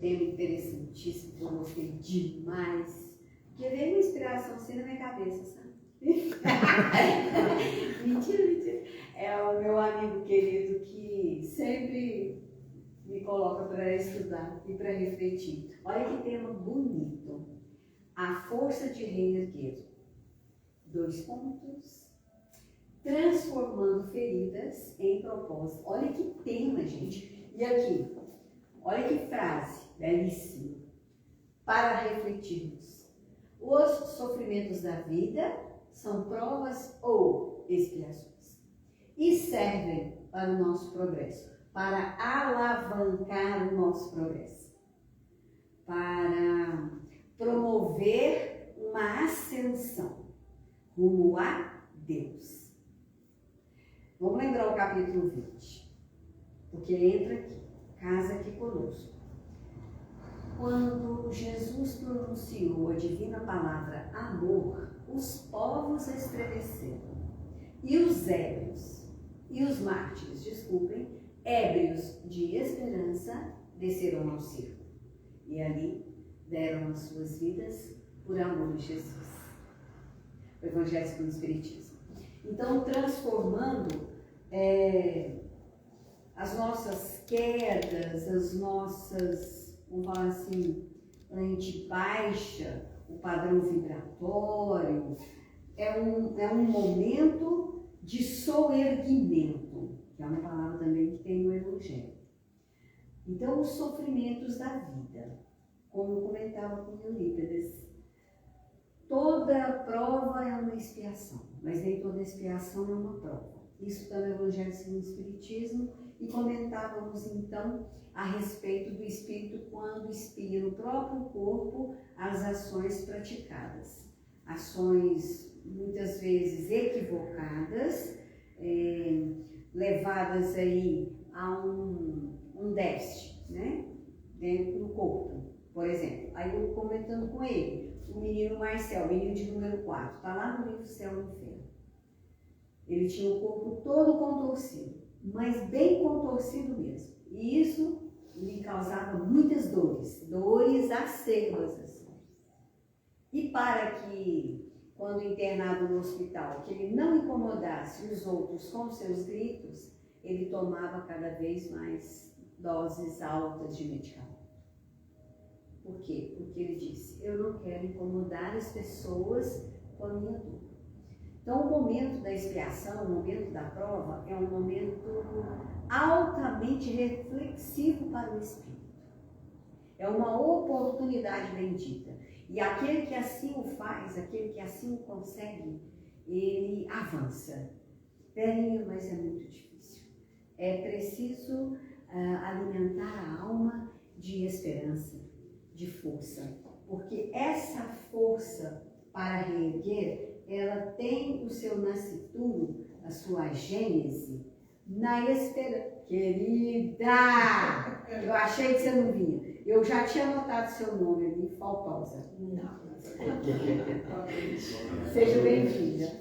tema interessantíssimo, que eu gostei demais. Porque veio uma inspiração assim na minha cabeça, sabe? Mentira. É o meu amigo querido que sempre me coloca para estudar e para refletir. Olha que tema bonito. A força de reerguer. 2 pontos. Transformando feridas em propósito. Olha que tema, gente. E aqui, olha que frase belíssima para refletirmos. Os sofrimentos da vida são provas ou expiações e servem para o nosso progresso, para alavancar o nosso progresso, para promover uma ascensão rumo a Deus. Vamos lembrar o capítulo 20, porque entra aqui, casa aqui conosco. Quando Jesus pronunciou a divina palavra amor, os povos estremeceram. E os ébrios, ébrios de esperança, desceram ao circo. E ali deram as suas vidas por amor de Jesus. O Evangelho segundo o Espiritismo. Então, transformando as nossas quedas, as nossas, vamos falar assim, a gente baixa o padrão vibratório, é um momento de soerguimento, que é uma palavra também que tem no Evangelho. Então, os sofrimentos da vida, como eu comentava com Eurípides, toda prova é uma expiação, mas nem toda expiação é uma prova. Isso está no Evangelho segundo o Espiritismo, e comentávamos então a respeito do Espírito quando expia no próprio corpo as ações praticadas. Ações muitas vezes equivocadas, levadas aí a um déficit, né? Dentro do corpo. Por exemplo, aí eu comentando com ele, o menino Marcel, menino de número 4, está lá no livro Céu e Inferno. Ele tinha o corpo todo contorcido, mas bem contorcido mesmo. E isso lhe causava muitas dores acerbas assim. E para que, quando internado no hospital, que ele não incomodasse os outros com seus gritos, ele tomava cada vez mais doses altas de medicamento. Por quê? Porque ele disse, eu não quero incomodar as pessoas com a minha dor. Então, o momento da expiação, o momento da prova, é um momento altamente reflexivo para o espírito. É uma oportunidade bendita. E aquele que assim o faz, aquele que assim o consegue, ele avança. Velhinho, mas é muito difícil. É preciso alimentar a alma de esperança, de força. Porque essa força para reerguer, ela tem o seu nascituro, a sua gênese, na esperança. Querida! Eu achei que você não vinha. Eu já tinha anotado seu nome ali, faltosa. Não. Seja bem-vinda.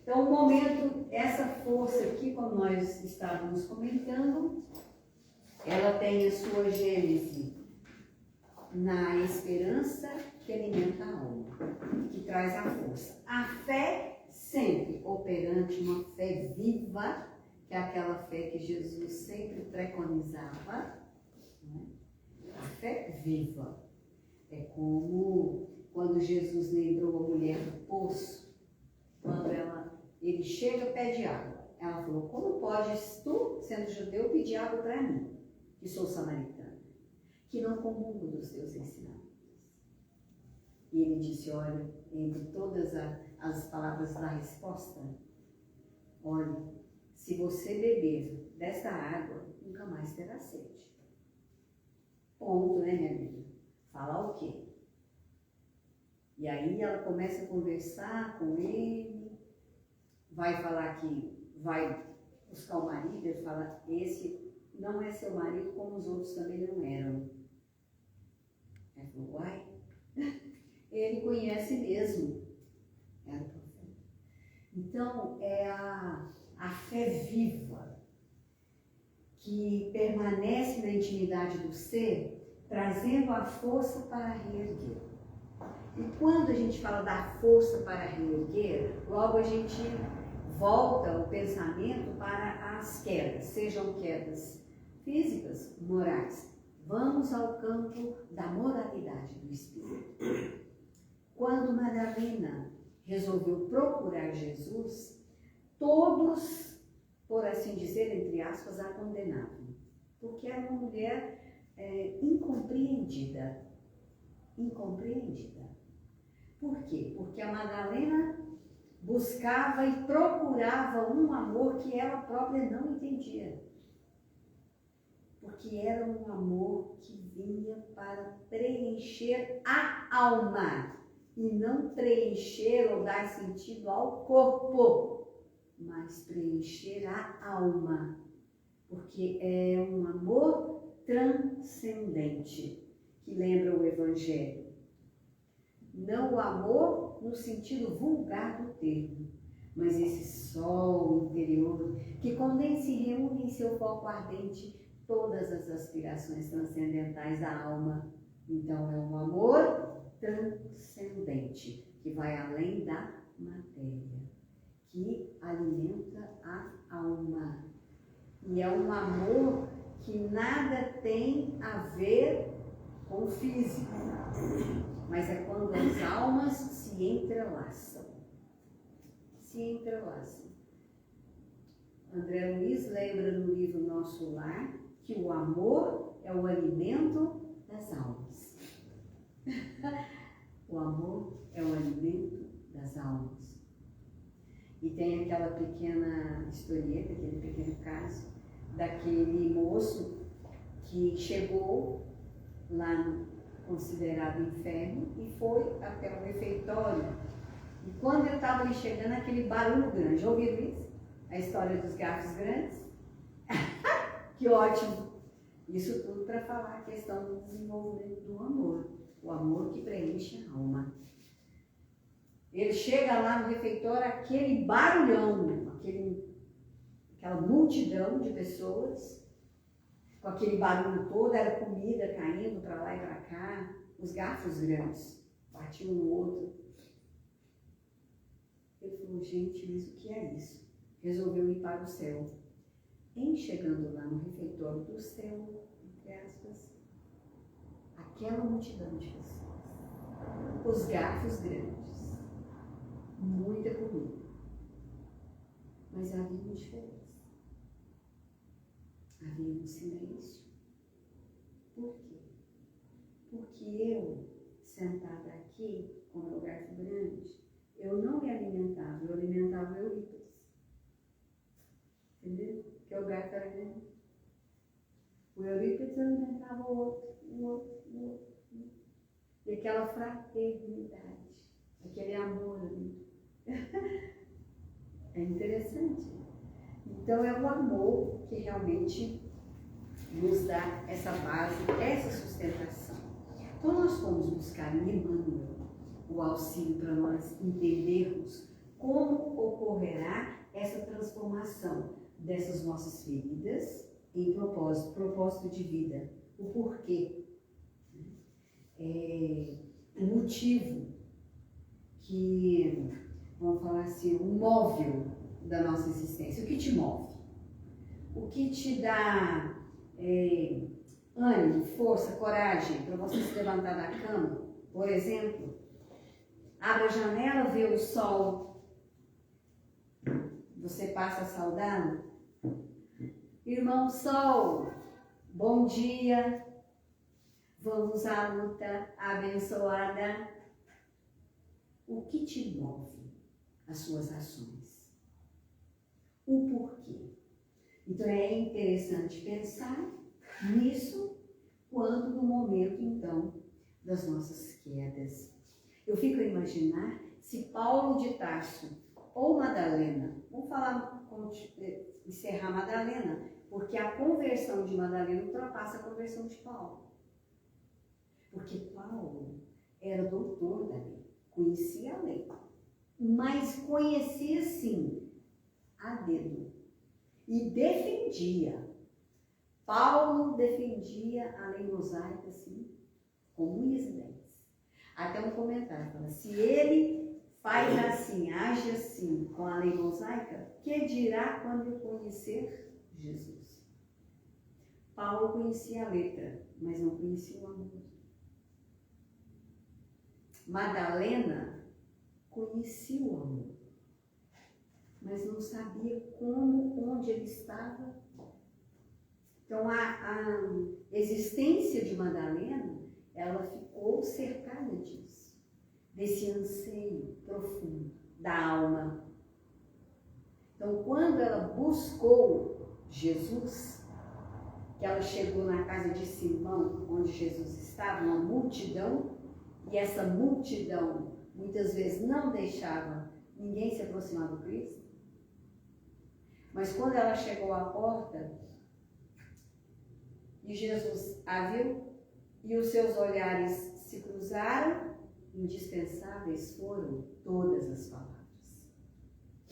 Então, o momento, essa força aqui, como nós estávamos comentando, ela tem a sua gênese na esperança que alimenta a alma, que traz a força. A fé sempre operante, uma fé viva, que é aquela fé que Jesus sempre preconizava, né? A fé viva. É como quando Jesus lembrou a mulher do poço, quando ele chega e pede água. Ela falou, como podes tu, sendo judeu, pedir água para mim, que sou samaritana, que não comungo dos teus ensinamentos? E ele disse, olha, entre todas as palavras da resposta, olha, se você beber desta água, nunca mais terá sede. Ponto, né, minha amiga? Falar o quê? E aí ela começa a conversar com ele, vai falar que vai buscar o marido, ele fala, esse não é seu marido, como os outros também não eram. Ela falou, uai, ele conhece mesmo. Era o profeta. Então, é a fé viva que permanece na intimidade do ser, trazendo a força para reerguer. E quando a gente fala da força para reerguer, logo a gente volta o pensamento para as quedas, sejam quedas físicas, morais. Vamos ao campo da moralidade do Espírito. Quando Madalena resolveu procurar Jesus, todos, por assim dizer, entre aspas, a condenavam. Porque era uma mulher incompreendida. Incompreendida. Por quê? Porque a Madalena buscava e procurava um amor que ela própria não entendia. Porque era um amor que vinha para preencher a alma e não preencher ou dar sentido ao corpo, mas preencher a alma, porque é um amor transcendente, que lembra o Evangelho. Não o amor no sentido vulgar do termo, mas esse sol interior que condensa e reúne em seu foco ardente todas as aspirações transcendentais da alma. Então é um amor transcendente, que vai além da matéria, que alimenta a alma. E é um amor que nada tem a ver com o físico, mas é quando as almas se entrelaçam. Se entrelaçam. André Luiz lembra no livro Nosso Lar que o amor é o alimento das almas. O amor é o alimento das almas. E tem aquela pequena historieta, aquele pequeno caso, daquele moço que chegou lá no considerado inferno e foi até o refeitório. E quando eu estava ali chegando, aquele barulho grande, ouviram isso? A história dos garfos grandes? Que ótimo! Isso tudo para falar a questão do desenvolvimento do amor. O amor que preenche a alma. Ele chega lá no refeitório, aquele barulhão, aquela multidão de pessoas, com aquele barulho todo, era comida caindo para lá e para cá, os garfos grandes, batiam um no outro. Ele falou, gente, mas o que é isso? Resolveu ir para o céu. Em chegando lá no refeitório do céu, entre aspas, aquela multidão de pessoas, os garfos grandes, muita comida, mas havia uma diferença, havia um silêncio. Por quê? Porque eu, sentada aqui, com o meu garfo grande, eu não me alimentava, eu alimentava o Eurípides. Entendeu? Porque o garfo era grande. O Eurípides alimentava o outro. E aquela fraternidade, aquele amor ali. É interessante. Então é o amor que realmente nos dá essa base, essa sustentação. Então nós fomos buscar em Emmanuel o auxílio para nós entendermos como ocorrerá essa transformação dessas nossas feridas em propósito de vida, o porquê, o motivo que, vamos falar assim, o móvel da nossa existência. O que te move? O que te dá ânimo, força, coragem para você se levantar da cama, por exemplo? Abre a janela, vê o sol, você passa a saudá-lo. Irmão Sol, bom dia, vamos à luta abençoada. O que te move? As suas ações. O porquê. Então é interessante pensar nisso quando no momento, então, das nossas quedas. Eu fico a imaginar se Paulo de Tarso ou Madalena, vamos falar, encerrar Madalena, porque a conversão de Madalena ultrapassa a conversão de Paulo. Porque Paulo era doutor da lei, conhecia a lei, mas conhecia sim a dedo e defendia. Paulo defendia a lei mosaica assim, com unhas e dentes. Até um comentário fala, se ele faz assim, age assim com a lei mosaica, que dirá quando eu conhecer Jesus? Paulo conhecia a letra, mas não conhecia o amor. Madalena conhecia o amor, mas não sabia como, onde ele estava. Então, a existência de Madalena, ela ficou cercada disso, desse anseio profundo da alma. Então, quando ela buscou Jesus, que ela chegou na casa de Simão, onde Jesus estava, uma multidão, e essa multidão muitas vezes não deixava ninguém se aproximar do Cristo. Mas quando ela chegou à porta, e Jesus a viu, e os seus olhares se cruzaram, indispensáveis foram todas as palavras.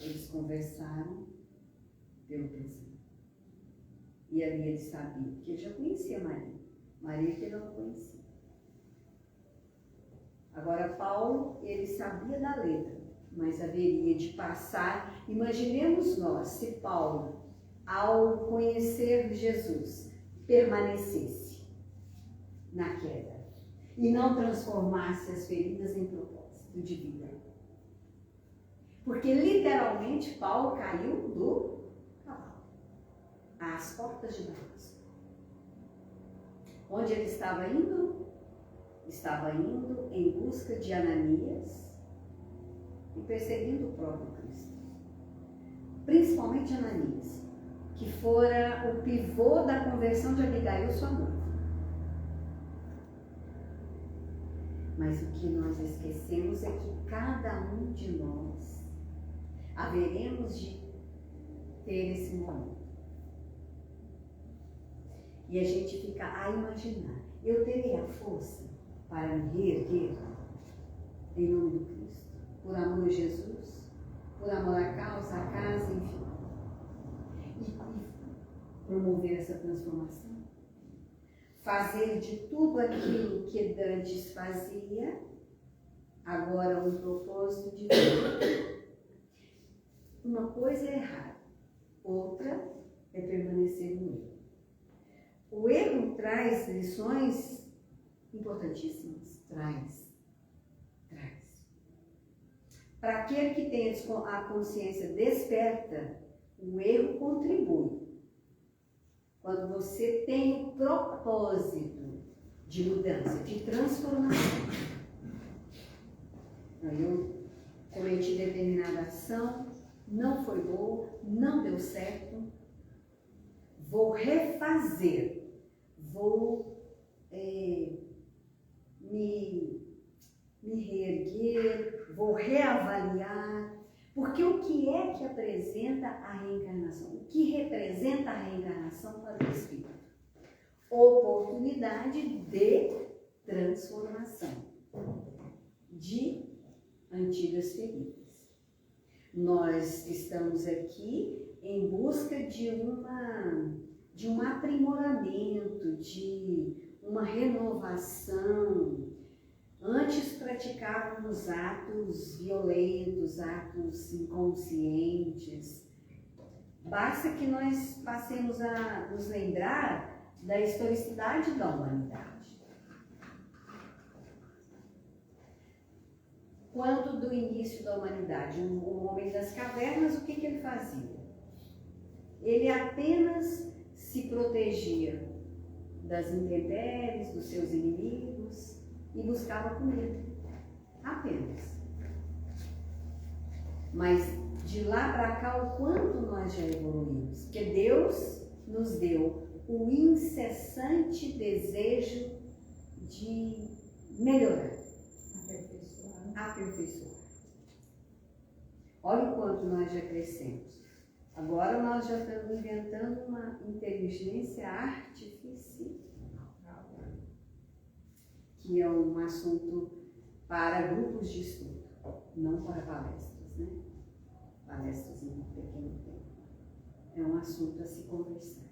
Eles conversaram pelo pensamento. E ali ele sabia, porque ele já conhecia Maria. Maria que ele não conhecia. Agora Paulo, ele sabia da letra, mas haveria de passar. Imaginemos nós, se Paulo, ao conhecer Jesus, permanecesse na queda e não transformasse as feridas em propósito de vida. Porque literalmente Paulo caiu do cavalo às portas de Damasco. Onde ele estava indo? Estava indo em busca de Ananias e perseguindo o próprio Cristo. Principalmente Ananias, que fora o pivô da conversão de Abigail, sua noiva. Mas o que nós esquecemos é que cada um de nós haveremos de ter esse momento. E a gente fica a imaginar, eu terei a força para me reerguer em nome do Cristo, por amor a Jesus, por amor à causa, à casa, enfim. E promover essa transformação. Fazer de tudo aquilo que antes fazia, agora um propósito de vida. Uma coisa é errar, outra é permanecer no erro. O erro traz lições importantíssimas. Traz. Para aquele que tem a consciência desperta, o erro contribui. Quando você tem o propósito de mudança, de transformação. Eu cometi determinada ação, não foi boa, não deu certo, vou refazer, vou me reerguer, vou reavaliar, porque o que é que apresenta a reencarnação? O que representa a reencarnação para o espírito? Oportunidade de transformação de antigas feridas. Nós estamos aqui em busca de um aprimoramento, de uma renovação. Antes praticávamos atos violentos, atos inconscientes. Basta que nós passemos a nos lembrar da historicidade da humanidade. Quando do início da humanidade, o homem das cavernas, o que ele fazia? Ele apenas se protegia das intempéries, dos seus inimigos, e buscava comida, apenas. Mas de lá para cá, o quanto nós já evoluímos, porque Deus nos deu o incessante desejo de melhorar, aperfeiçoar. Olha o quanto nós já crescemos. Agora nós já estamos inventando uma inteligência artificial, que é um assunto para grupos de estudo, não para palestras, né? Palestras em um pequeno tempo. É um assunto a se conversar.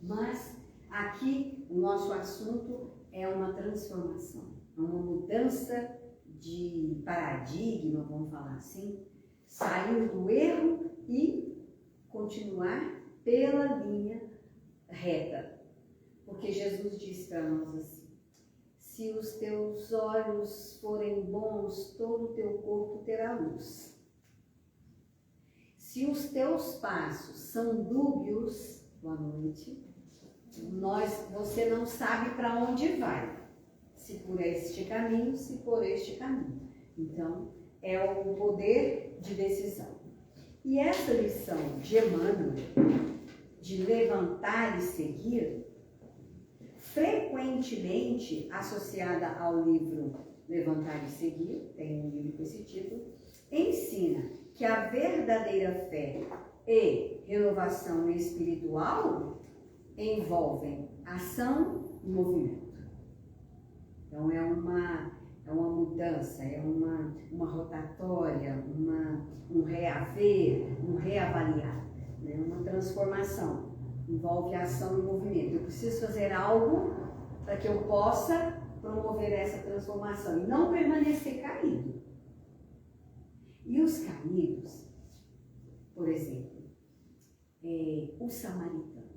Mas aqui o nosso assunto é uma transformação, é uma mudança de paradigma, vamos falar assim, sair do erro e continuar pela linha reta. Porque Jesus disse para nós assim: se os teus olhos forem bons, todo o teu corpo terá luz. Se os teus passos são dúbios, boa noite, você não sabe para onde vai. Se por este caminho, se por este caminho. Então, é o poder de decisão. E essa lição de Emmanuel, de levantar e seguir, frequentemente associada ao livro Levantar e Seguir, tem um livro com esse título, ensina que a verdadeira fé e renovação espiritual envolvem ação e movimento. Então é uma mudança, é uma rotatória, um reaver, um reavaliar, né? Uma transformação. Envolve ação e movimento. Eu preciso fazer algo para que eu possa promover essa transformação e não permanecer caído. E os caídos, por exemplo, o samaritano,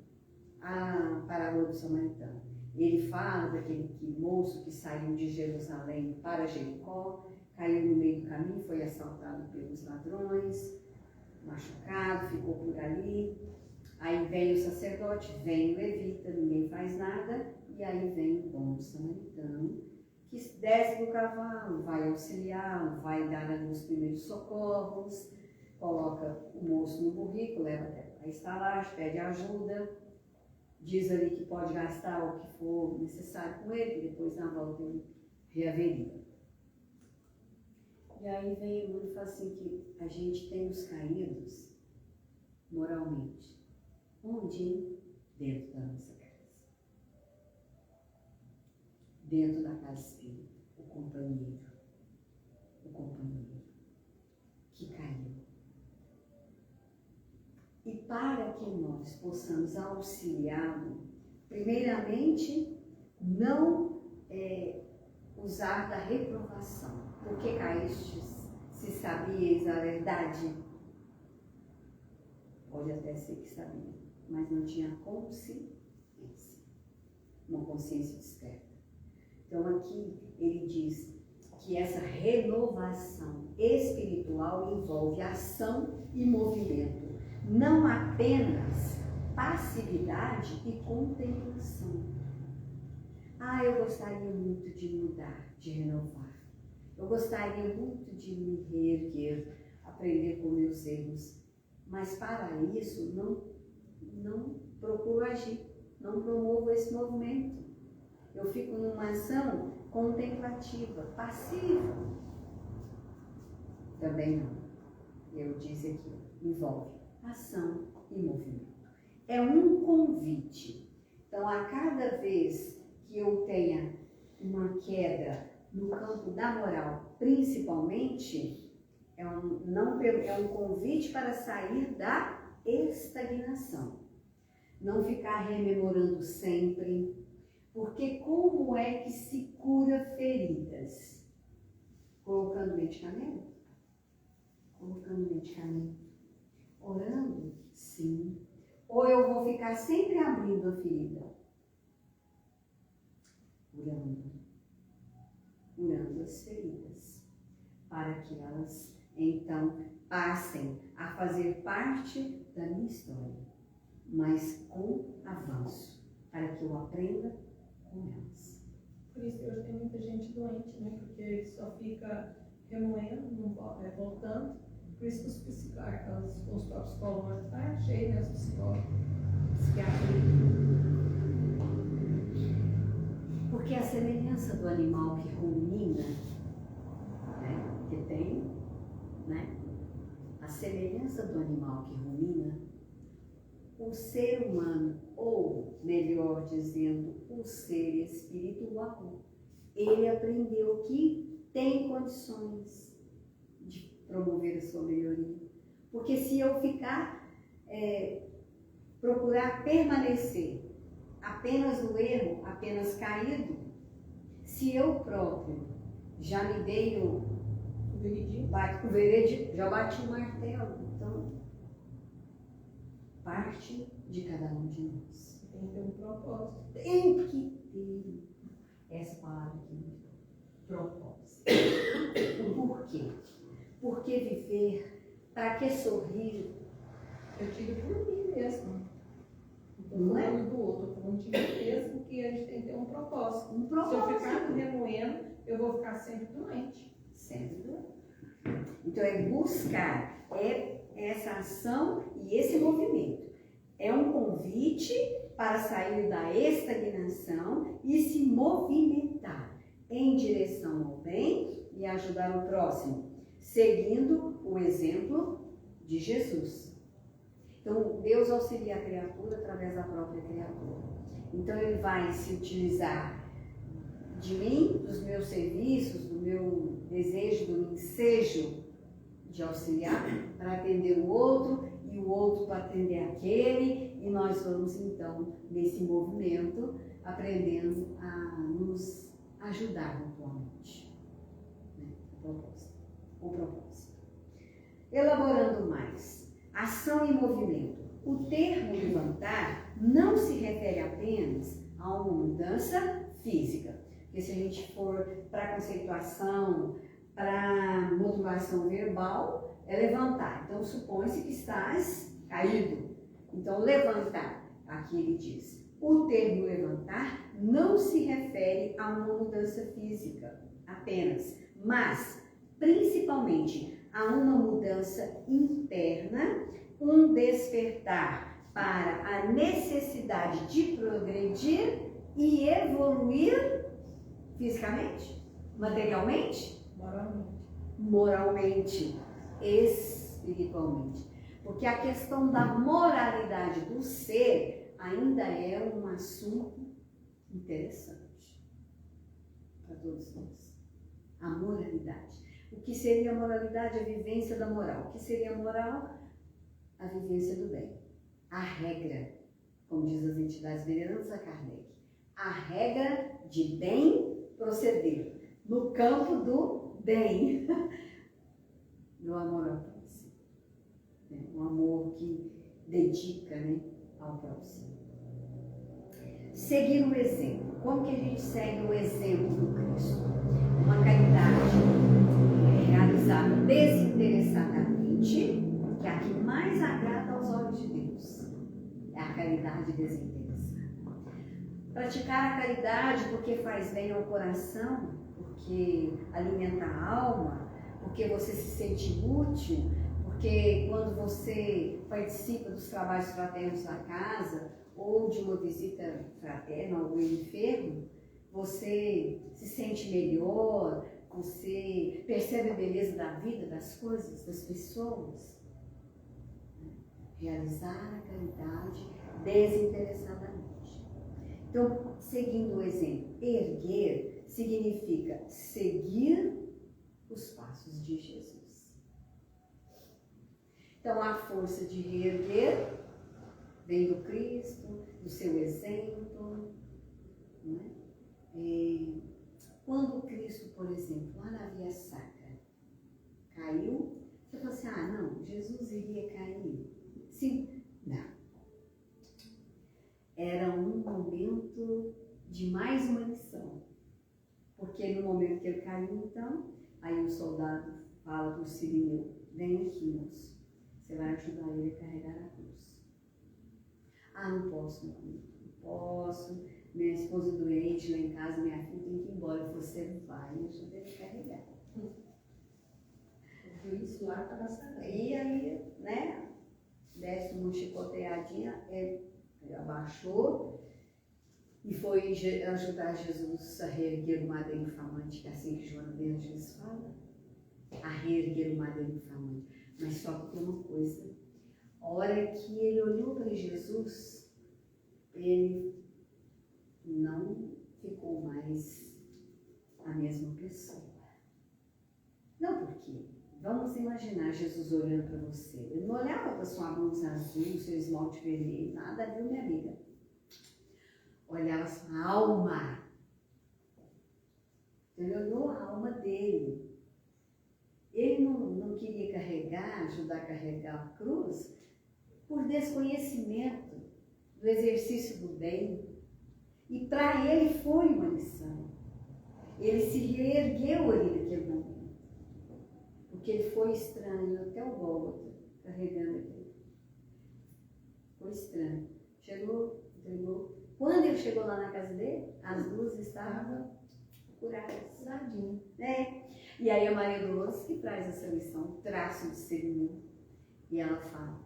a parábola do samaritano, ele fala daquele moço que saiu de Jerusalém para Jericó, caiu no meio do caminho, foi assaltado pelos ladrões, machucado, ficou por ali. Aí vem o sacerdote, vem o levita, ninguém faz nada, e aí vem o bom samaritano, que desce do cavalo, vai auxiliá-lo, vai dar ali os primeiros socorros, coloca o moço no burrico, leva até a estalagem, pede ajuda, diz ali que pode gastar o que for necessário com ele, que depois na volta ele reaveria. E aí vem o mundo e fala assim que a gente tem os caídos moralmente. Onde? Dentro da nossa casa. Dentro da casa espírita, o companheiro que caiu. E para que nós possamos auxiliá-lo, primeiramente, não usar da reprovação. Por que caístes, se sabíeis a verdade? Pode até ser que sabia, mas não tinha consciência, uma consciência desperta. Então aqui ele diz que essa renovação espiritual envolve ação e movimento, não apenas passividade e contemplação. Eu gostaria muito de mudar, de renovar. Eu gostaria muito de me reerguer, aprender com meus erros. Mas para isso não procuro agir, não promovo esse movimento. Eu fico numa ação contemplativa, passiva. Também não. Eu disse aqui, envolve ação e movimento. É um convite. Então, a cada vez que eu tenha uma queda no campo da moral, principalmente, é um convite para sair da estagnação. Não ficar rememorando sempre. Porque como é que se cura feridas? Colocando medicamento? Colocando medicamento. Orando? Sim. Ou eu vou ficar sempre abrindo a ferida? Curando as feridas. Para que elas então passem a fazer parte da minha história, mas com avanço, para que eu aprenda com elas. Por isso que hoje tem muita gente doente, né? Porque só fica remoendo, não voltando. Por isso que os próprios psicólogos estão cheios, né? Os psicólogos. Porque a semelhança do animal que rumina, né? Que tem, né? A semelhança do animal que rumina, o ser humano, ou melhor dizendo, o ser espiritual, ele aprendeu que tem condições de promover a sua melhoria. Porque se eu ficar, procurar permanecer apenas no erro, apenas caído. Se eu próprio já me dei o veredito, já bati o martelo, então parte de cada um de nós. Tem que ter um propósito. Tem que ter essa palavra aqui, propósito. Por quê? Por que viver? Para que sorrir? Eu tiro por mim mesmo. Não é? Do outro, eu não tive mesmo que a gente tem que ter um propósito. Um propósito. Se eu ficar remoendo, eu vou ficar sempre doente. Sempre doente. Então é buscar essa ação e esse movimento. É um convite para sair da estagnação e se movimentar em direção ao bem e ajudar o próximo, seguindo o exemplo de Jesus. Então, Deus auxilia a criatura através da própria criatura. Então, Ele vai se utilizar de mim, dos meus serviços, do meu desejo, do ensejo de auxiliar para atender o outro e o outro para atender aquele, e nós vamos então nesse movimento aprendendo a nos ajudar mutuamente, né? O propósito. Elaborando mais, ação e movimento. O termo levantar não se refere apenas a uma mudança física, porque se a gente for para conceituação, para modulação verbal, é levantar. Então, supõe-se que estás caído. Então, levantar, aqui ele diz, o termo levantar não se refere a uma mudança física apenas, mas principalmente a uma mudança interna, um despertar para a necessidade de progredir e evoluir fisicamente, materialmente, moralmente, espiritualmente. Porque a questão da moralidade do ser ainda é um assunto interessante para todos nós. A moralidade. O que seria a moralidade? A vivência da moral. O que seria a moral? A vivência do bem. A regra, como diz as entidades venerantes a Kardec, a regra de bem proceder, no campo do bem, do amor ao próximo. Um amor que dedica, né, ao próximo. Seguir o exemplo. Como que a gente segue o exemplo do Cristo? Uma caridade realizada desinteressadamente, que é a que mais agrada aos olhos de Deus. É a caridade desinteressada. Praticar a caridade porque faz bem ao coração, porque alimenta a alma, porque você se sente útil, porque quando você participa dos trabalhos fraternos da casa ou de uma visita fraterna a algum enfermo, você se sente melhor, você percebe a beleza da vida, das coisas, das pessoas. Realizar a caridade desinteressadamente. Então, seguindo o exemplo, erguer significa seguir os passos de Jesus. Então, a força de reerguer vem do Cristo, do seu exemplo. Não é? Quando Cristo, por exemplo, lá na Via Sacra, caiu, você falou assim, não, Jesus iria cair. Sim, não. Era um momento de mais uma lição. Porque no momento que ele caiu, então, aí o soldado fala para o Cirineu, vem aqui, moço, você vai ajudar ele a carregar a cruz. Não posso, não posso, minha esposa doente lá em casa, minha filha tem que ir embora, você vai me ajudar ele a carregar. Isso lá para saber. E aí, né, desce uma chicoteadinha, ele abaixou e foi ajudar Jesus a reerguer o madeiro inflamante, que é assim que Joana de Ângeles fala, a reerguer o madeiro inflamante. Mas só que tem uma coisa, a hora que ele olhou para Jesus, ele não ficou mais a mesma pessoa. Não porque, vamos imaginar Jesus olhando para você. Ele não olhava para sua blusa azul, seu esmalte vermelho, nada, viu, minha amiga? olhava assim, a alma. Ele olhou a alma dele. Ele não queria carregar, ajudar a carregar a cruz, por desconhecimento do exercício do bem. E para ele foi uma lição. Ele se reergueu ali naquele momento. Porque ele foi estranho até o Gólgota, carregando aquilo. Foi estranho. Chegou, entregou. Quando ele chegou lá na casa dele, as luzes estavam curadas. Curadinho. E aí a Maria Dolores que traz essa lição, traço de seguimento. E ela fala,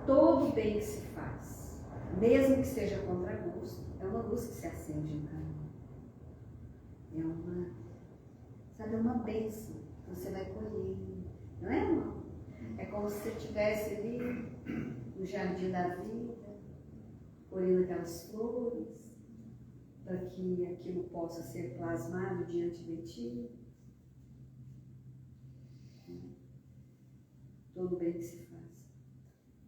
todo bem que se faz, mesmo que seja contra gosto, é uma luz que se acende no caminho. É uma bênção que você vai colher. Não é, irmão? É como se você estivesse ali no jardim da vida, colhendo aquelas flores, para que aquilo possa ser plasmado diante de ti. Todo bem que se faz.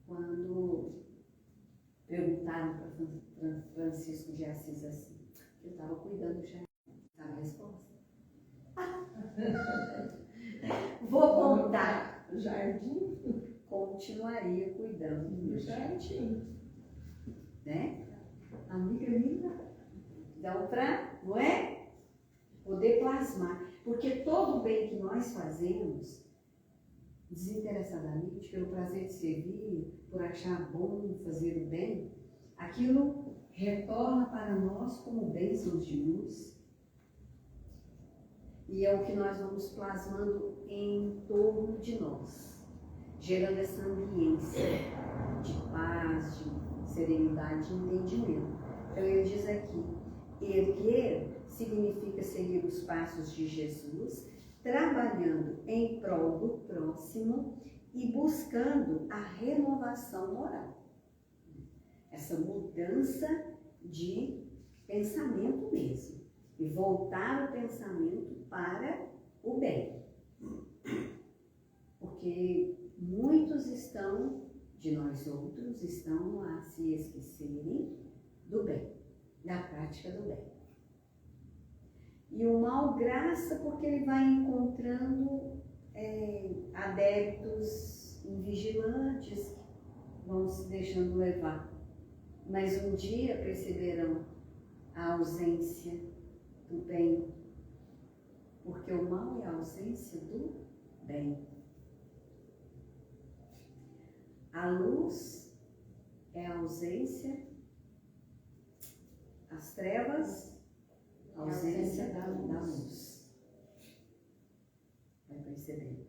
Quando perguntaram para Francisco de Assis assim, eu estava cuidando do jardim, sabe a resposta? Vou contar. Jardim? Continuaria cuidando do Jardim. Né? Amiga minha. Então, para, não é? Poder plasmar. Porque todo o bem que nós fazemos, desinteressadamente, pelo prazer de servir, por achar bom fazer o bem, aquilo retorna para nós como bênçãos de luz. E é o que nós vamos plasmando em torno de nós, gerando essa ambiência de paz, de serenidade, de entendimento. Então ele diz aqui, erguer significa seguir os passos de Jesus, trabalhando em prol do próximo e buscando a renovação moral. Essa mudança de pensamento mesmo. E voltar o pensamento para o bem. Porque muitos de nós outros, estão a se esquecerem do bem, da prática do bem. E o mal graça porque ele vai encontrando adeptos invigilantes que vão se deixando levar. Mas um dia perceberão a ausência do bem, porque o mal é a ausência do bem. A luz é a ausência, as trevas, a ausência da luz. Vai perceber.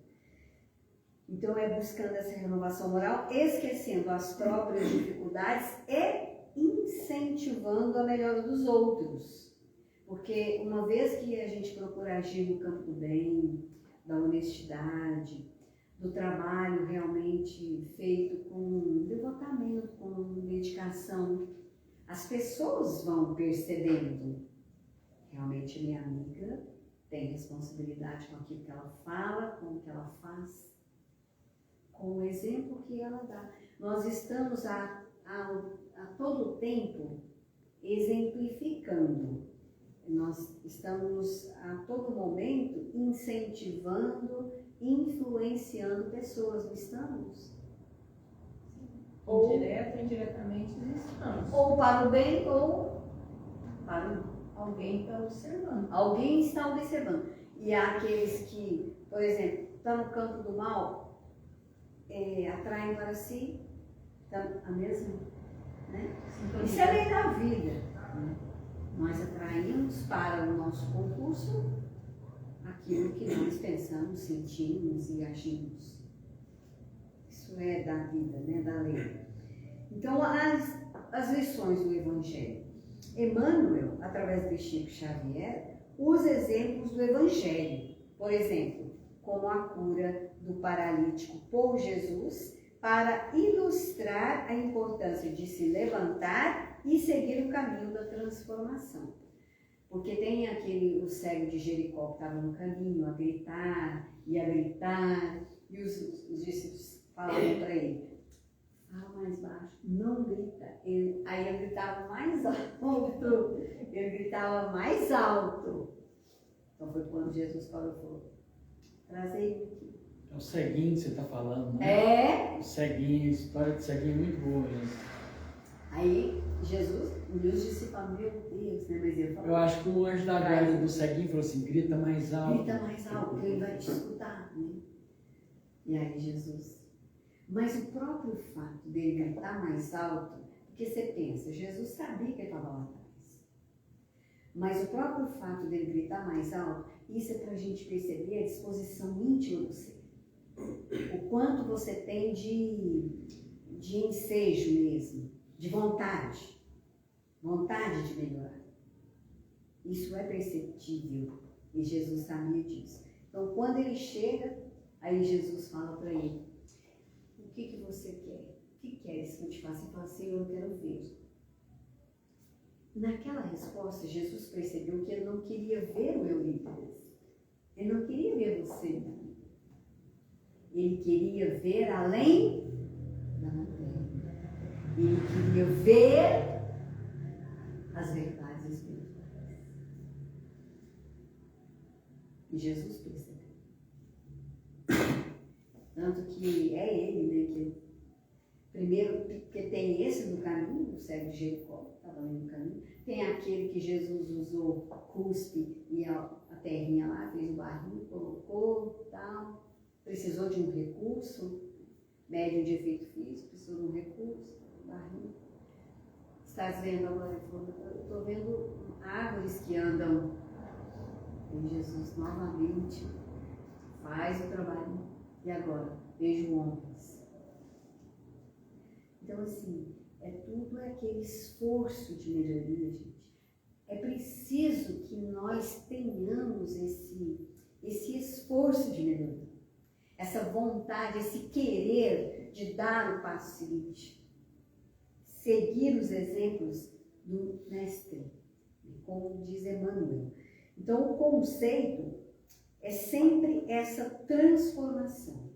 Então é buscando essa renovação moral, esquecendo as próprias dificuldades e incentivando a melhora dos outros. Porque uma vez que a gente procura agir no campo do bem, da honestidade, do trabalho realmente feito com devotamento, com dedicação, as pessoas vão percebendo, realmente minha amiga tem responsabilidade com aquilo que ela fala, com o que ela faz, com o exemplo que ela dá. Nós estamos a todo tempo exemplificando. Nós estamos a todo momento incentivando, influenciando pessoas, não estamos? Direto ou indiretamente estamos. Ou para o bem ou para o mal. Alguém está observando. Alguém está observando. E há aqueles que, por exemplo, estão no campo do mal, atraem para si a mesma, né? Isso é lei da vida. Nós atraímos para o nosso concurso aquilo que nós pensamos, sentimos e agimos. Isso é da vida, né? Da lei. Então, as lições do Evangelho. Emmanuel, através de Chico Xavier, usa exemplos do Evangelho. Por exemplo, como a cura do paralítico por Jesus, para ilustrar a importância de se levantar e seguir o caminho da transformação. Porque tem o cego de Jericó que estava no caminho a gritar, e os discípulos falavam para ele, fala mais baixo, não grita. Aí eu gritava mais alto, eu gritava mais alto. Então foi quando Jesus falou, traz ele aqui. É o ceguinho que você está falando, né? É. O ceguinho, a história do ceguinho é muito boa mesmo. Aí Jesus, meus discípulos, meu Deus, né? Mas ele falou, Eu acho que o anjo da guarda do ceguinho falou assim, grita mais alto. grita mais alto, que ele vai te escutar, né? E aí Jesus... Mas o próprio fato dele gritar mais alto, porque você pensa, Jesus sabia que ele estava lá atrás. Mas o próprio fato dele gritar mais alto, isso é para a gente perceber a disposição íntima do ser. O quanto você tem de ensejo mesmo, de vontade de melhorar. Isso é perceptível e Jesus sabia disso. Então, quando ele chega, aí Jesus fala para ele, o que você quer? O que queres que eu te faça? Ele fala, Senhor, eu quero ver. Naquela resposta, Jesus percebeu que ele não queria ver o Euripides. Ele não queria ver você. Ele queria ver além da matéria. Ele queria ver as verdades espirituais. E Jesus percebeu. Tanto que é ele, né, que primeiro, porque tem esse do caminho, o cego de Jericó, estava ali no caminho, tem aquele que Jesus usou cuspe e a terrinha lá, fez o barrinho, colocou, tal, precisou de um recurso, médium de efeito físico, precisou de um recurso, barrinho. Estás vendo agora? Eu estou vendo árvores que andam. E Jesus novamente faz o trabalho. E agora, vejo homens. Então, assim, tudo aquele esforço de melhoria, gente. É preciso que nós tenhamos esse esforço de melhoria. Essa vontade, esse querer de dar o passo seguinte. Seguir os exemplos do mestre, como diz Emmanuel. Então, o conceito é sempre essa transformação.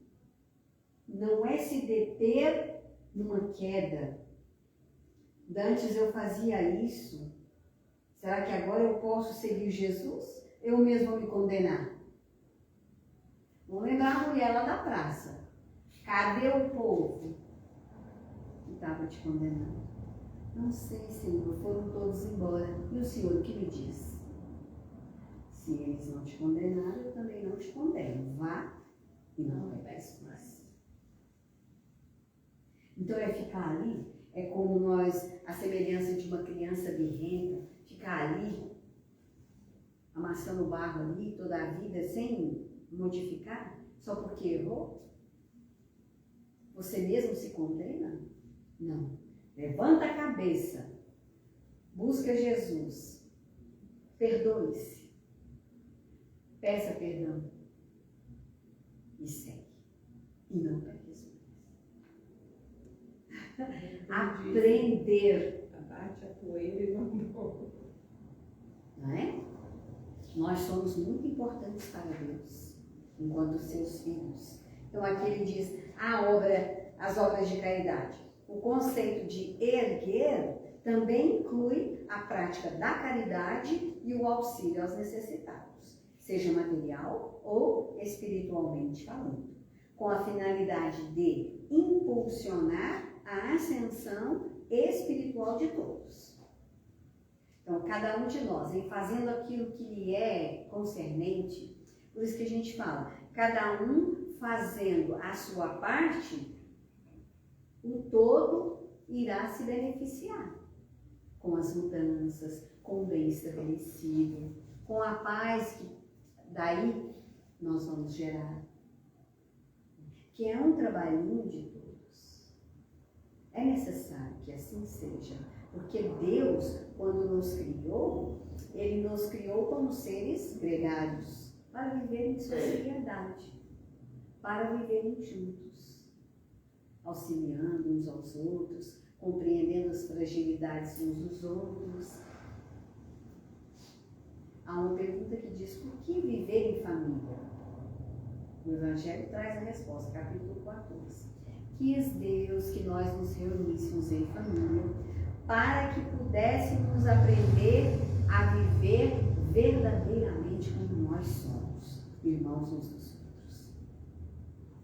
Não é se deter numa queda. Antes eu fazia isso. Será que agora eu posso seguir Jesus? Eu mesmo vou me condenar. Vamos lembrar a mulher lá da praça. Cadê o povo que estava te condenando? Não sei, Senhor. Foram todos embora. E o Senhor o que me diz? Se eles não te condenaram, eu também não te condeno. Vá e não peques mais. Então é ficar ali, é como nós, a semelhança de uma criança birrenta, ficar ali, amassando barro ali toda a vida sem modificar, só porque errou? Você mesmo se condena? Não. Levanta a cabeça, busca Jesus, perdoe-se. Peça perdão e segue. E não peques mais. Aprender. Abate a poeira e vamos. Não é? Nós somos muito importantes para Deus, enquanto seus filhos. Então aqui ele diz as obras de caridade. O conceito de erguer também inclui a prática da caridade e o auxílio aos necessitados, seja material ou espiritualmente falando, com a finalidade de impulsionar a ascensão espiritual de todos. Então, cada um de nós, em fazendo aquilo que lhe é concernente, por isso que a gente fala, cada um fazendo a sua parte, o todo irá se beneficiar com as mudanças, com o bem estabelecido, com a paz que daí nós vamos gerar, que é um trabalhinho de todos. É necessário que assim seja, porque Deus, quando nos criou, Ele nos criou como seres gregários, para viverem em sociedade, para viverem juntos, auxiliando uns aos outros, compreendendo as fragilidades uns dos outros. Há uma pergunta que diz, por que viver em família? O Evangelho traz a resposta, capítulo 14. quis Deus que nós nos reuníssemos em família para que pudéssemos aprender a viver verdadeiramente como nós somos, irmãos uns dos outros.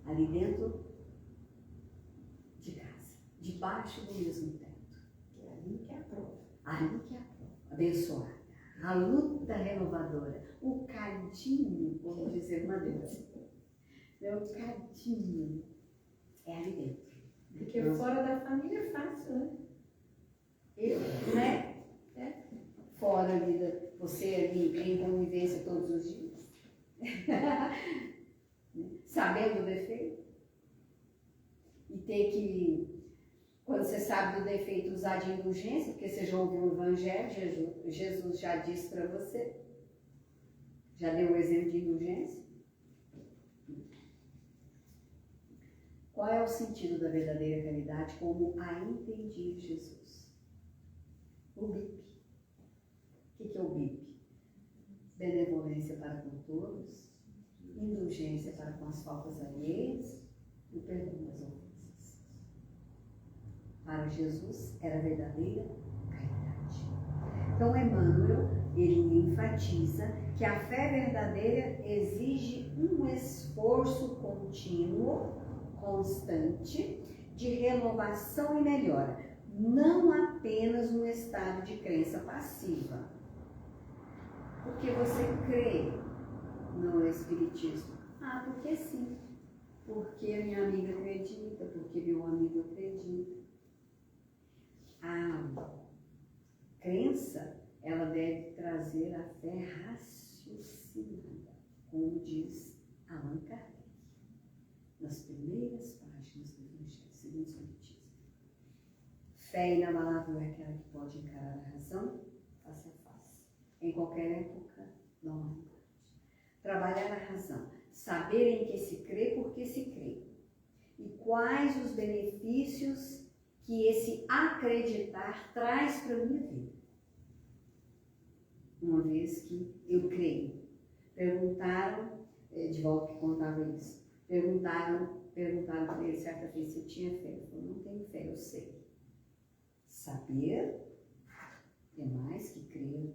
Ali dentro de casa, debaixo do mesmo teto. É ali que é a prova. Ali que é a prova. Abençoada. A luta renovadora. O cadinho, como dizer Madeira. O cadinho é ali dentro. Porque fora da família é fácil, né? Né? Fora a vida, você ali em convivência todos os dias. Sabendo o defeito. E ter que, quando você sabe do defeito, usar de indulgência, porque você já ouviu o Evangelho, Jesus já disse para você, já deu o exemplo de indulgência. Qual é o sentido da verdadeira caridade como a entendi Jesus? O BIP. O que é o BIP? Benevolência para com todos, indulgência para com as faltas alheias e o perdão das ofensas. Para Jesus era a verdadeira caridade. Então Emmanuel, ele enfatiza que a fé verdadeira exige um esforço contínuo, constante, de renovação e melhora, não apenas um estado de crença passiva. Porque você crê no Espiritismo? Ah, porque sim. Porque a minha amiga acredita, porque meu amigo acredita. A crença, ela deve trazer a fé raciocinada, como diz Allan Kardec, nas primeiras páginas do Evangelho segundo o Espiritismo. Fé inabalável é aquela que pode encarar a razão face a face, em qualquer época da humanidade. Trabalhar a razão, saber em que se crê, porque se crê, e quais os benefícios que esse acreditar traz para a minha vida. Uma vez que eu creio. Perguntaram, de volta que contava isso, perguntaram para ele certa vez se tinha fé. Ele falou, não tenho fé, eu sei. Saber é mais que crer.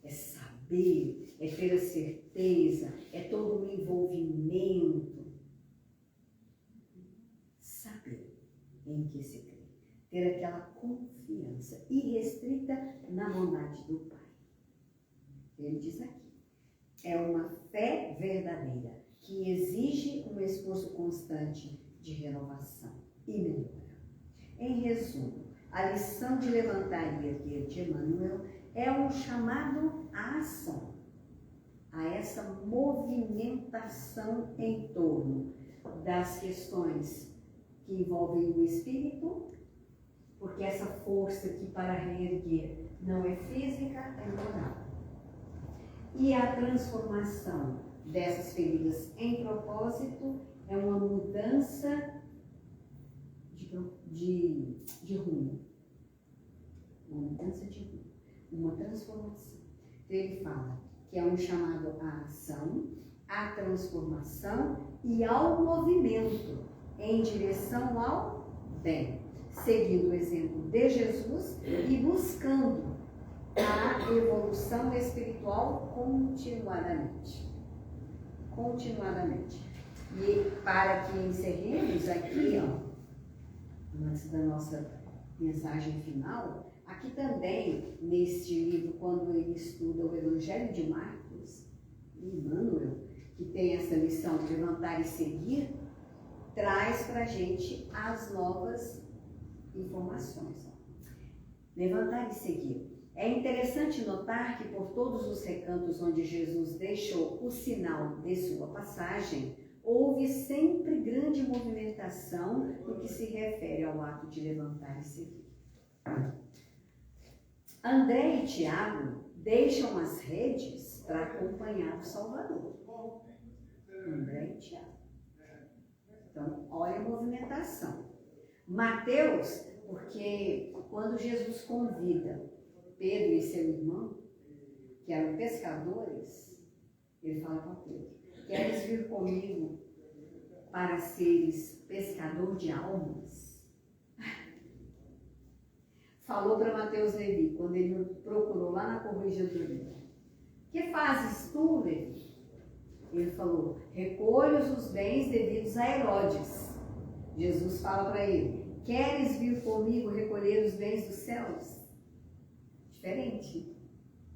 É saber, é ter a certeza, é todo um envolvimento. Saber em que se crê. Ter aquela confiança irrestrita na bondade do Pai. Ele diz aqui, é uma fé verdadeira que exige um esforço constante de renovação e melhora. Em resumo, a lição de levantar e erguer de Emmanuel é um chamado à ação, a essa movimentação em torno das questões que envolvem o espírito, porque essa força que para reerguer não é física, é moral. E a transformação dessas feridas em propósito é uma mudança de rumo. Uma mudança de rumo. Uma transformação. Então ele fala que é um chamado à ação, à transformação e ao movimento em direção ao bem, seguindo o exemplo de Jesus e buscando a evolução espiritual continuadamente. Continuadamente. E para que encerremos aqui, antes da nossa mensagem final, aqui também, neste livro, quando ele estuda o Evangelho de Marcos, Emmanuel, que tem essa lição de levantar e seguir, traz para a gente as novas informações. Levantar e seguir. É interessante notar que por todos os recantos onde Jesus deixou o sinal de sua passagem, houve sempre grande movimentação no que se refere ao ato de levantar e seguir. André e Tiago deixam as redes para acompanhar o Salvador. André e Tiago. Então, olha a movimentação. Mateus, porque quando Jesus convida Pedro e seu irmão, que eram pescadores, ele fala para Pedro, queres vir comigo para seres pescador de almas? Falou para Mateus Levi, quando ele procurou lá na corregedoria. Que fazes tu, Levi? Ele falou, recolho os bens devidos a Herodes. Jesus fala para ele, queres vir comigo recolher os bens dos céus? Diferente.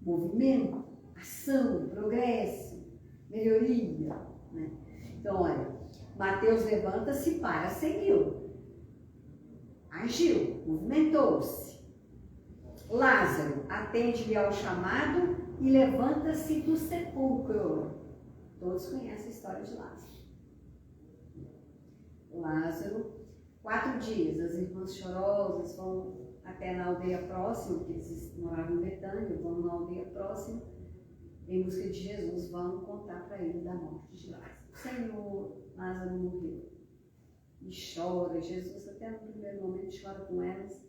Movimento, ação, progresso, melhoria. Né? Então, olha, Mateus levanta-se para seguiu. Agiu, movimentou-se. Lázaro atende-lhe ao chamado e levanta-se do sepulcro. Todos conhecem a história de Lázaro. Lázaro, 4 dias, as irmãs chorosas vão até na aldeia próxima, porque eles moravam em Betânia, vão na aldeia próxima, em busca de Jesus, vão contar para ele da morte de Lázaro. Senhor, Lázaro morreu. E chora, Jesus até no primeiro momento chora com elas,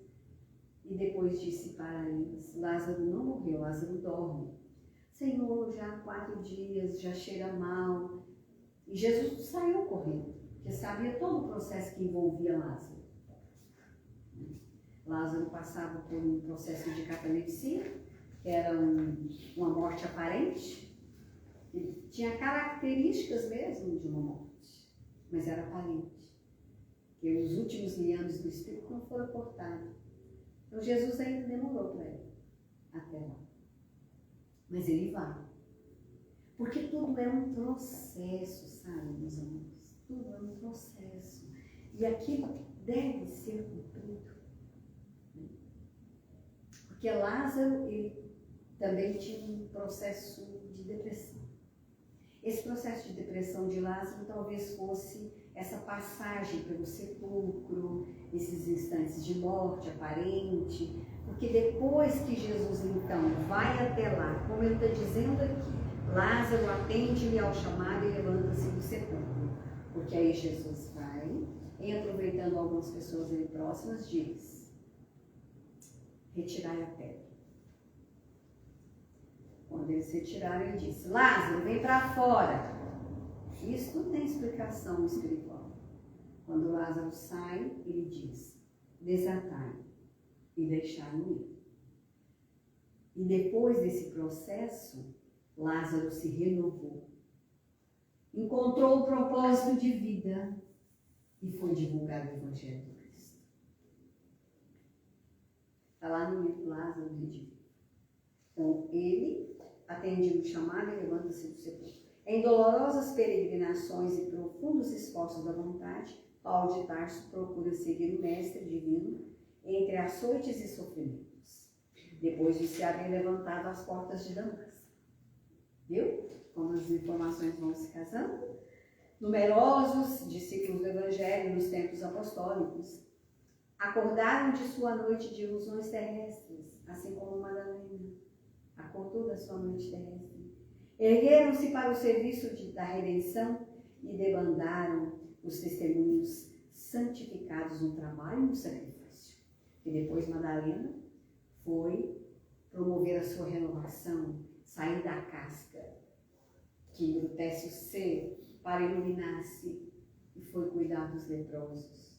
e depois disse para eles, Lázaro não morreu, Lázaro dorme. Senhor, já há 4 dias, já cheira mal. E Jesus saiu correndo, porque sabia todo o processo que envolvia Lázaro. Lázaro passava por um processo de catalepsia, que era uma morte aparente, que tinha características mesmo de uma morte, mas era aparente, que os últimos liames do espírito não foram cortados. Então Jesus ainda demorou para ele até lá. Mas ele vai. Porque tudo é um processo, sabe, meus amores? Tudo é um processo. E aquilo deve ser cumprido. Porque Lázaro, ele também tinha um processo de depressão. Esse processo de depressão de Lázaro talvez fosse essa passagem pelo sepulcro, esses instantes de morte aparente, porque depois que Jesus então vai até lá, como ele está dizendo aqui, Lázaro atende-lhe ao chamado e levanta-se do sepulcro, porque aí Jesus vai, e aproveitando algumas pessoas ali próximas, diz, retirai a pedra. Quando eles retiraram, ele disse, Lázaro, vem para fora. Isso não tem explicação espiritual. Quando Lázaro sai, ele diz, desatai e deixai-o ir. E depois desse processo, Lázaro se renovou, encontrou o propósito de vida e foi divulgar o Evangelho de Cristo. Está lá no livro Lázaro Redivivo. Então, ele atende o chamado e levanta-se do sepulcro. Em dolorosas peregrinações e profundos esforços da vontade, Paulo de Tarso procura seguir o Mestre Divino entre açoites e sofrimentos, depois de se haver levantado às portas de Damasco. Viu? Como as informações vão se casando? Numerosos discípulos do Evangelho nos tempos apostólicos acordaram de sua noite de ilusões terrestres, assim como Madalena acordou da sua noite terrestre. Ergueram-se para o serviço da redenção e debandaram os testemunhos santificados no trabalho e no sacrifício. E depois Madalena foi promover a sua renovação, sair da casca que embrutece o ser para iluminar-se e foi cuidar dos leprosos.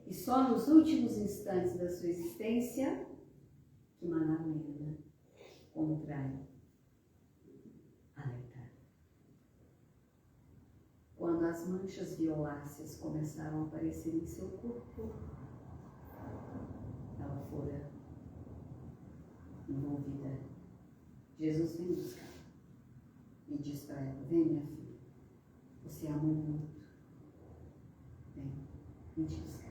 E só nos últimos instantes da sua existência que Madalena contrai a letra. Quando as manchas violáceas começaram a aparecer em seu corpo, ela fora envolvida. Jesus vem buscar e diz para ela, vem minha filha, você amou muito, vem te buscar.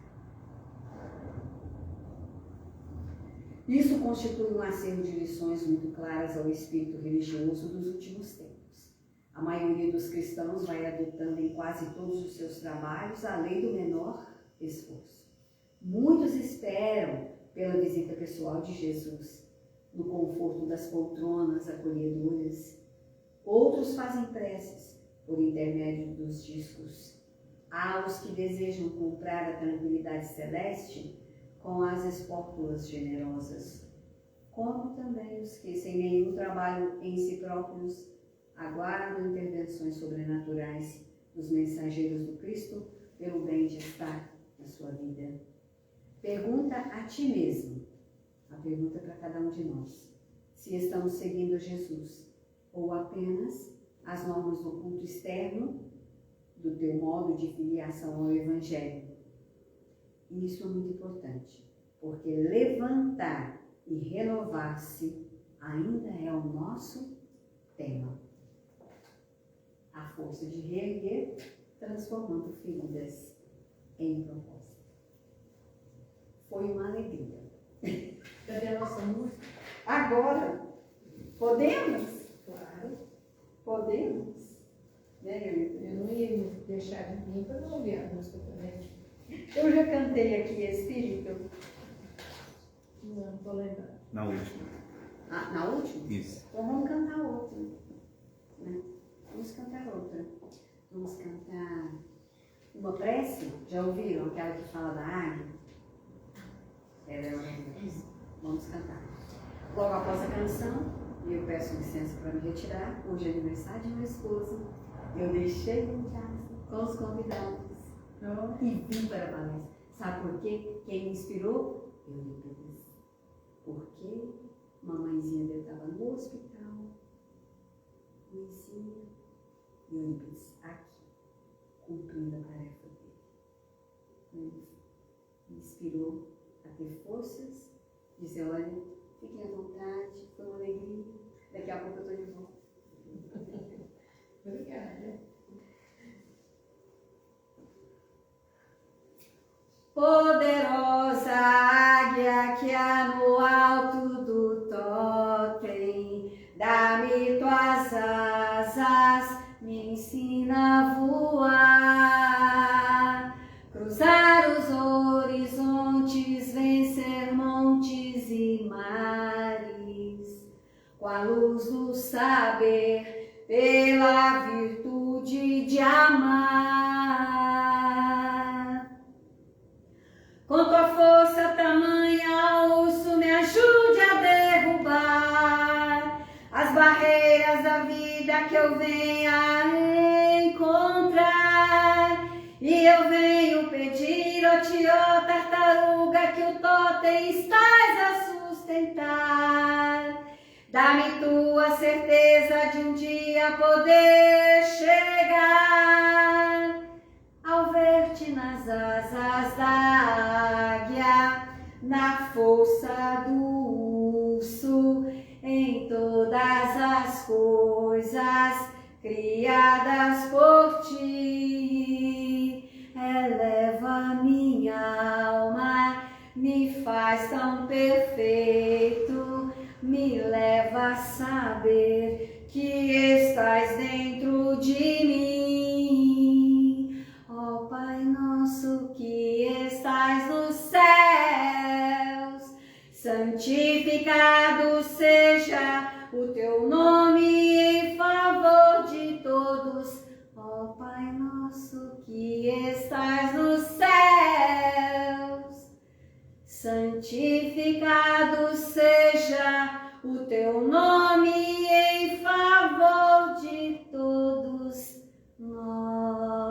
Isso constitui um acervo de lições muito claras ao espírito religioso dos últimos tempos. A maioria dos cristãos vai adotando em quase todos os seus trabalhos a lei do menor esforço. Muitos esperam pela visita pessoal de Jesus, no conforto das poltronas acolhedoras. Outros fazem preces por intermédio dos discos. Há os que desejam comprar a tranquilidade celeste com as espóculas generosas, como também os que, sem nenhum trabalho em si próprios, aguardam intervenções sobrenaturais dos mensageiros do Cristo pelo bem de estar na sua vida. Pergunta a ti mesmo, a pergunta para cada um de nós, se estamos seguindo Jesus ou apenas as normas do culto externo, do teu modo de filiação ao Evangelho. E isso é muito importante, porque levantar e renovar-se ainda é o nosso tema. A força de reerguer, transformando feridas em propósito. Foi uma alegria. Cadê a nossa música? Agora, podemos? Claro. Podemos? Né? Eu não ia me deixar de vir para não ouvir a música também. Eu já cantei aqui Espírito. Não estou lembrando. Na última. Ah, na última? Isso. Então vamos cantar outra. Né? Vamos cantar outra. Vamos cantar uma prece. Já ouviram aquela que fala da águia? Ela é horrorosa. Vamos cantar. Logo após a canção, eu peço licença para me retirar. Hoje é aniversário de meu esposo. Eu deixei em casa com os convidados e vim para a palestra. Sabe por quê? Quem me inspirou? Eurípides. Porque mamãezinha dele estava no hospital. Mãezinha, Eurípides, aqui, cumprindo a tarefa dele. Me inspirou a ter forças, dizer, olha, fiquem à vontade, foi uma alegria, daqui a pouco eu estou de volta. Obrigada. Poderosa águia que há no alto do totem, dá-me tuas asas, me ensina a voar, cruzar os horizontes, vencer montes e mares, com a luz do saber, pela virtude de amar. Com tua força tamanha, urso, me ajude a derrubar as barreiras da vida que eu venha encontrar. E eu venho pedir, ó tió tartaruga, que o totem estás a sustentar. Dá-me tua certeza de um dia poder chegar ao ver-te nas asas da águia, na força do urso, em todas as coisas criadas por ti. Eleva minha alma, me faz tão perfeito, me leva a saber que estás dentro de mim. Ó Pai nosso que estás nos céus, santificado seja o teu nome em favor de todos. Ó Pai nosso que estás nos céus, santificado seja o teu nome em favor de todos nós.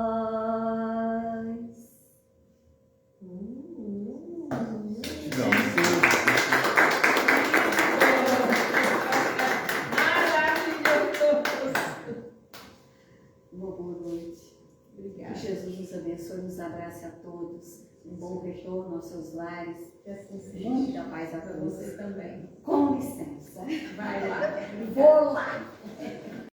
Uma boa noite. Obrigada. Que Jesus nos abençoe, nos abrace a todos. Um bom retorno aos seus lares. Que assim seja. Muita paz a Para todos. você também. Com licença. Vai lá. Vou lá.